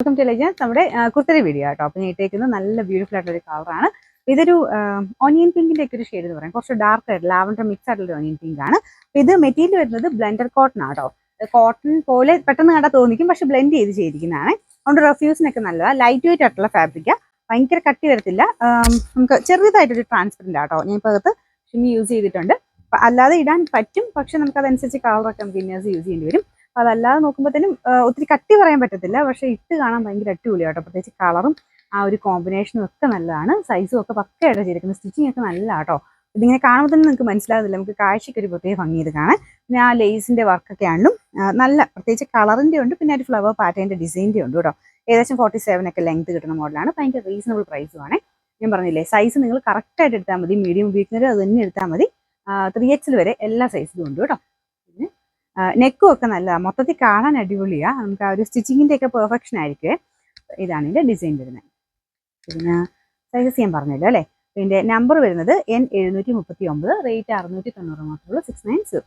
Welcome to legends. നമ്മുടെ കുർത്തരി video കേട്ടോ. അപ്പം ഞാൻ ഇട്ടേക്കുന്നത് നല്ല ബ്യൂട്ടിഫുൾ ആയിട്ടുള്ള ഒരു കളറാണ്. ഇതൊരു ഓണിയൻ പിങ്കിന്റെ ഒക്കെ ഒരു ഷെയ്ഡ് എന്ന് പറയാം. കുറച്ച് ഡാർക്ക് ആയിട്ട് ലാവൻഡർ മിക്സ് ആയിട്ടുള്ള ഓണിയൻ പിങ്ക് ആണ്. ഇത് മെറ്റീരിയൽ വരുന്നത് ബ്ലെൻഡർ കോട്ടൺ ആട്ടോ. കോട്ടൺ പോലെ പെട്ടെന്ന് കണ്ടാൽ തോന്നിക്കും, പക്ഷെ ബ്ലെൻഡ് ചെയ്തിരിക്കുന്നതാണ്. അതുകൊണ്ട് റെഫ്യൂസിനൊക്കെ നല്ലതാണ്. ലൈറ്റ് വെയിറ്റ് ആയിട്ടുള്ള ഫാബ്രിക്കാണ്. ഭയങ്കര കട്ടി വരത്തില്ല. നമുക്ക് ചെറുതായിട്ടൊരു ട്രാൻസ്പെറൻ്റ് ആട്ടോ. ഞാൻ ഇപ്പോൾ അകത്ത് ഷിമ്മി യൂസ് ചെയ്തിട്ടുണ്ട്. അല്ലാതെ ഇടാൻ പറ്റും, പക്ഷെ നമുക്ക് അതനുസരിച്ച് കളറൊക്കെ നമുക്ക് ഇന്നേഴ്സ് യൂസ് ചെയ്യേണ്ടി വരും. അപ്പോൾ അതല്ലാതെ നോക്കുമ്പോഴത്തേനും ഒത്തിരി കട്ടി പറയാൻ പറ്റത്തില്ല, പക്ഷെ ഇട്ട് കാണാൻ ഭയങ്കര അടിപൊളിയാണ് കേട്ടോ. പ്രത്യേകിച്ച് കളറും ആ ഒരു കോമ്പിനേഷനും ഒക്കെ നല്ലതാണ്. സൈസും ഒക്കെ പക്കയായിട്ട് ചെയ്തിരിക്കുന്നത്. സ്റ്റിച്ചിങ് ഒക്കെ നല്ല കേട്ടോ. ഇതിങ്ങനെ കാണുമ്പോൾ തന്നെ നിങ്ങൾക്ക് മനസ്സിലാകുന്നില്ല, നമുക്ക് കാഴ്ചയ്ക്ക് ഒരു പ്രത്യേക ഭംഗി ഇത് കാണാൻ. പിന്നെ ആ ലേസിന്റെ വർക്കൊക്കെ ആണെങ്കിലും നല്ല, പ്രത്യേകിച്ച് കളറിന്റെ ഉണ്ട്, പിന്നെ ഒരു ഫ്ലവർ പാറ്റേണിന്റെ ഡിസൈൻ്റെ ഉണ്ട് കേട്ടോ. ഏകദേശം 47 ഒക്കെ ലെങ്ത് കിട്ടുന്ന മോഡലാണ്. ഭയങ്കര റീസണബിൾ പ്രൈസുമാണ്. ഞാൻ പറഞ്ഞില്ലേ, സൈസ് നിങ്ങൾ കറക്റ്റായിട്ട് എടുത്താൽ മതി. മീഡിയം ഉപയോഗിക്കുന്നവർ അത് തന്നെ എടുത്താൽ മതി. 3XL വരെ എല്ലാ സൈസിലും ഉണ്ട് കേട്ടോ. പിന്നെ നെക്കും ഒക്കെ നല്ലതാണ്. മൊത്തത്തിൽ കാണാൻ അടിപൊളിയാണ്. നമുക്ക് ആ ഒരു സ്റ്റിച്ചിങ്ങിൻ്റെ ഒക്കെ പെർഫെക്ഷൻ ആയിരിക്കും. ഇതാണ് ഇതിൻ്റെ ഡിസൈൻ വരുന്നത്. പിന്നെ സൈസസ് ഞാൻ പറഞ്ഞല്ലോ അല്ലേ. ഇതിൻ്റെ നമ്പർ വരുന്നത് N739, റേറ്റ് 690 മാത്രമേ ഉള്ളൂ. 690.